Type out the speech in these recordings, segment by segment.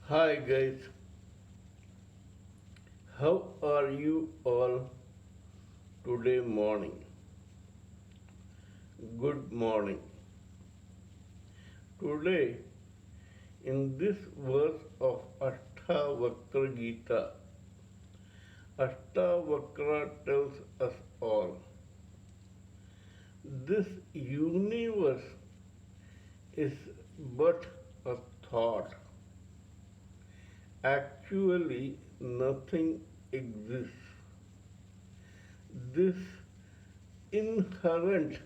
Hi guys, how are you all today morning? Good morning. Today, in this verse of Ashtavakra Gita, Ashtavakra tells us all this universe is but a thought. Actually, nothing exists. This inherent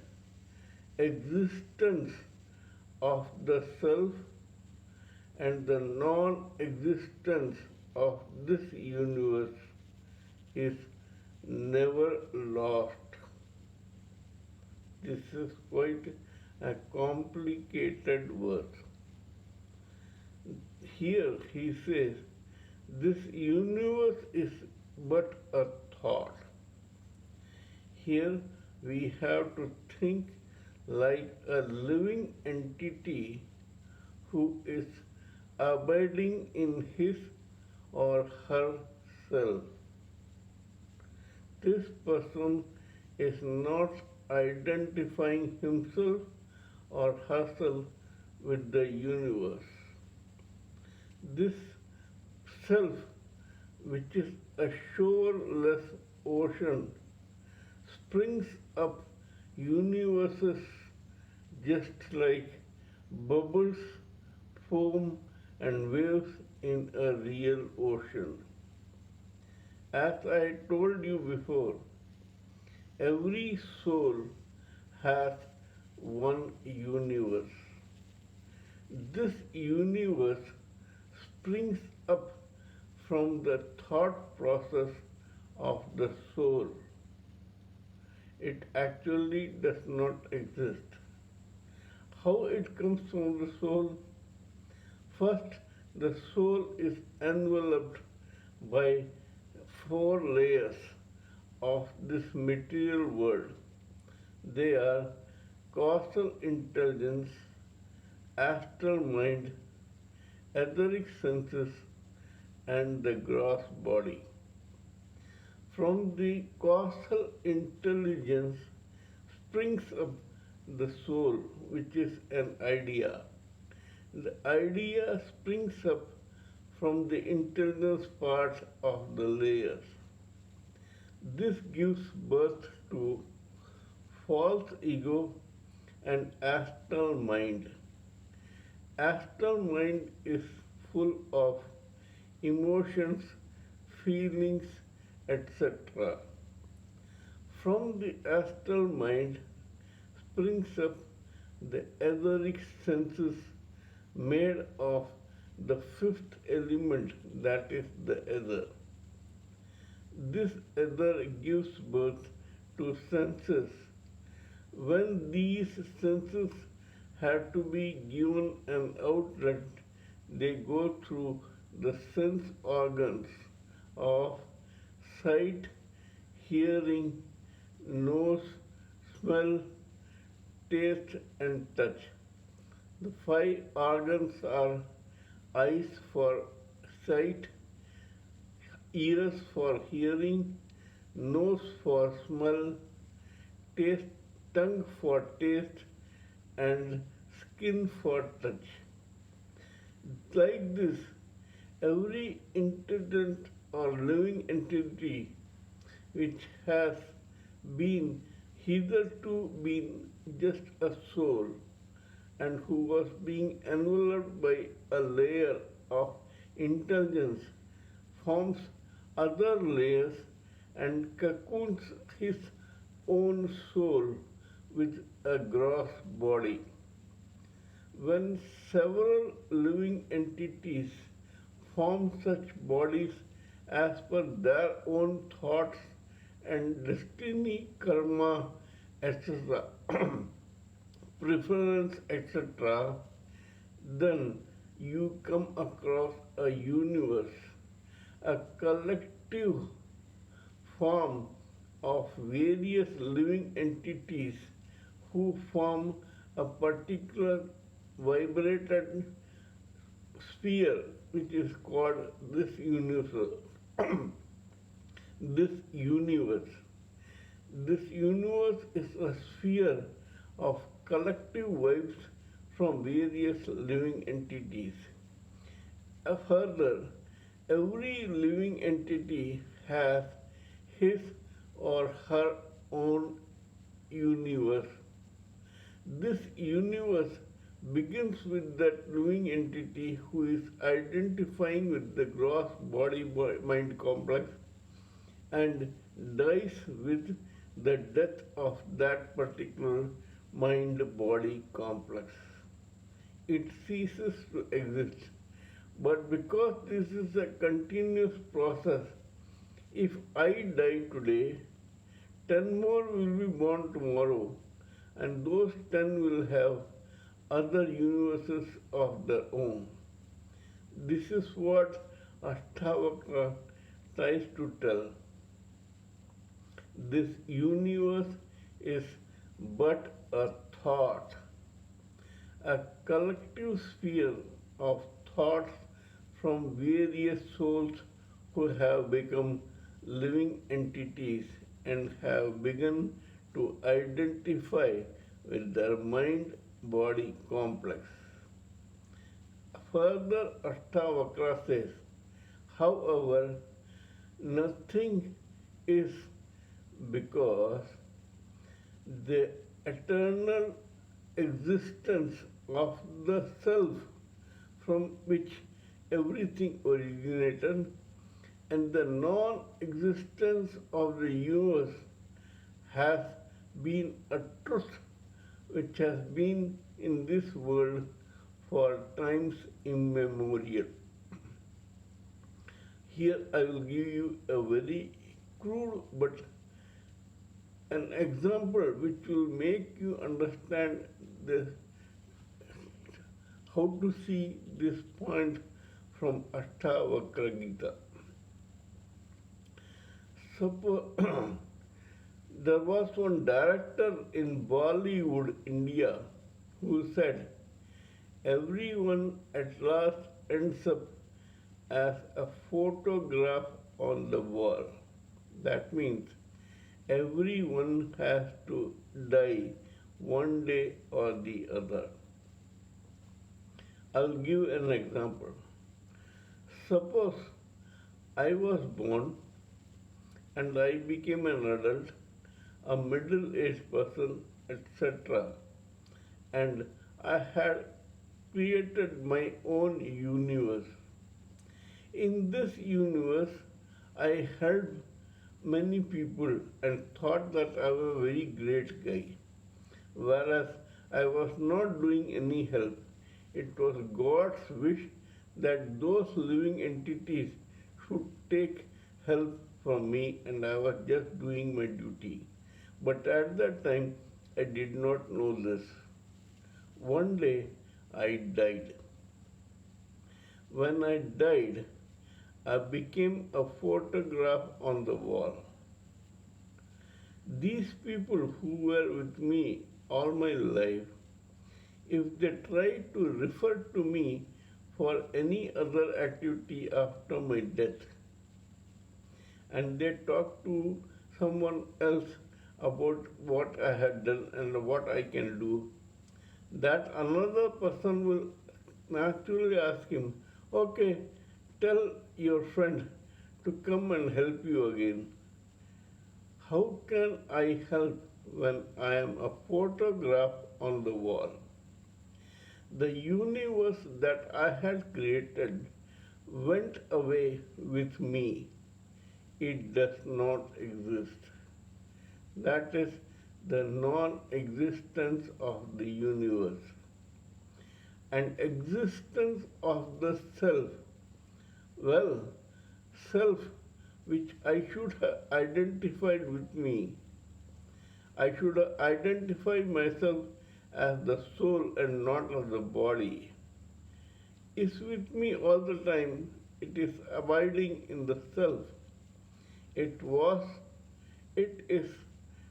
existence of the self and the non existence of this universe is never lost. This is quite a complicated verse. Here he says, this universe is but a thought. Here we have to think like a living entity who is abiding in his or her self. This person is not identifying himself or herself with the universe. This self, which is a shoreless ocean, springs up universes just like bubbles, foam, and waves in a real ocean. As I told you before, every soul has one universe. This universe springs up from the thought process of the soul. It actually does not exist. How it comes from the soul? First, the soul is enveloped by four layers of this material world. They are causal intelligence, astral mind, etheric senses, and the gross body. From the causal intelligence springs up the soul, which is an idea. The idea springs up from the intelligence part of the layers. This gives birth to false ego and astral mind. Astral mind is full of emotions, feelings, etc. From the astral mind springs up the etheric senses made of the fifth element, that is the ether. This ether gives birth to senses. When these senses have to be given an outlet, they go through the sense organs of sight, hearing, nose, smell, taste, and touch. The five organs are eyes for sight, ears for hearing, nose for smell, taste, tongue for taste, and skin for touch. Like this, every intelligent or living entity which has been hitherto been just a soul and who was being enveloped by a layer of intelligence forms other layers and cocoons his own soul with a gross body. When several living entities form such bodies as per their own thoughts and destiny, karma, etc., preference, etc., then you come across a universe, a collective form of various living entities who form a particular vibrated sphere which is called this universe. this universe. This universe is a sphere of collective vibes from various living entities. Further, every living entity has his or her own universe. This universe begins with that living entity who is identifying with the gross body mind complex and dies with the death of that particular mind body complex. It ceases to exist. But because this is a continuous process, if I die today, 10 more will be born tomorrow, and those 10 will have other universes of their own. This is what Ashtavakra tries to tell. This universe is but a thought, a collective sphere of thoughts from various souls who have become living entities and have begun to identify with their mind body complex. Further, Ashtavakra says, however, nothing is because the eternal existence of the self from which everything originated and the non-existence of the universe has been a truth which has been in this world for times immemorial. Here I will give you a very crude but an example which will make you understand this, how to see this point from Ashtavakra Gita. Suppose there was one director in Bollywood, India, who said, everyone at last ends up as a photograph on the wall. That means everyone has to die one day or the other. I'll give an example. Suppose I was born and I became an adult, a middle-aged person, etc. And I had created my own universe. In this universe, I helped many people and thought that I was a very great guy. Whereas I was not doing any help. It was God's wish that those living entities should take help from me and I was just doing my duty. But at that time, I did not know this. One day, I died. When I died, I became a photograph on the wall. These people who were with me all my life, if they try to refer to me for any other activity after my death, and they talk to someone else about what I had done and what I can do, that another person will naturally ask him, okay, tell your friend to come and help you again. How can I help when I am a photograph on the wall? The universe that I had created went away with me. It does not exist. That is the non-existence of the universe. And existence of the self. Well, self which I should have identified with me. I should have identified myself as the soul and not as the body. Is with me all the time. It is abiding in the self. It was, it is,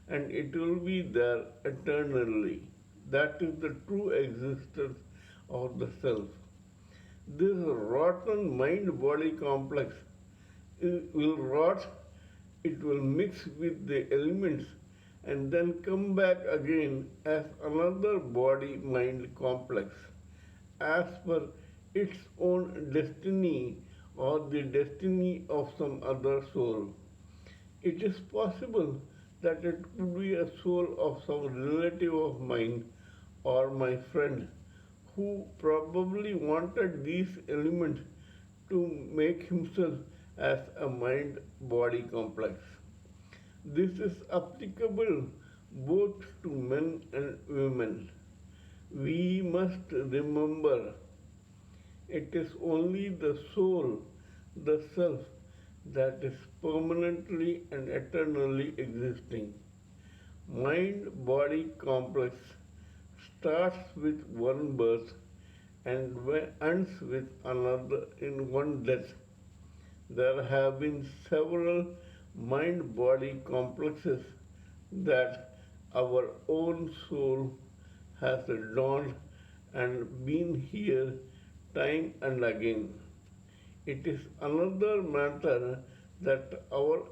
and it will be there eternally. That is the true existence of the self. This rotten mind body complex will rot, it will mix with the elements and then come back again as another body mind complex as per its own destiny or the destiny of some other soul. It is possible that it could be a soul of some relative of mine or my friend who probably wanted these elements to make himself as a mind body complex. This is applicable both to men and women. We must remember it is only the soul, the self, that is permanently and eternally existing. Mind body complex starts with one birth and ends with another in one death. There have been several mind body complexes that our own soul has donned and been here time and again. It is another matter that our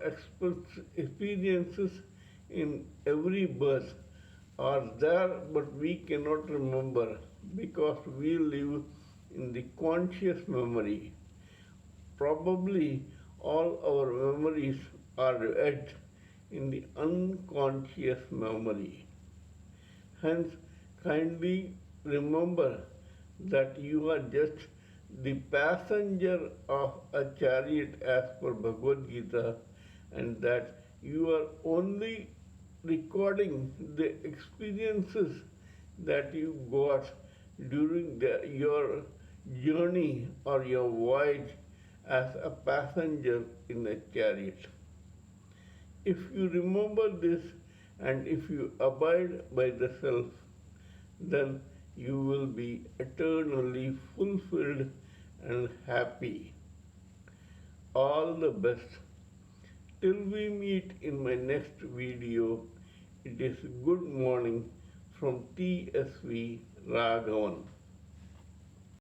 experiences in every birth are there, but we cannot remember because we live in the conscious memory. Probably all our memories are etched in the unconscious memory. Hence, kindly remember that you are just the passenger of a chariot as per Bhagavad Gita, and that you are only recording the experiences that you got during your journey or your voyage as a passenger in a chariot. If you remember this and if you abide by the self, then you will be eternally fulfilled and happy. All the best. Till we meet in my next video, it is good morning from TSV Raghavan.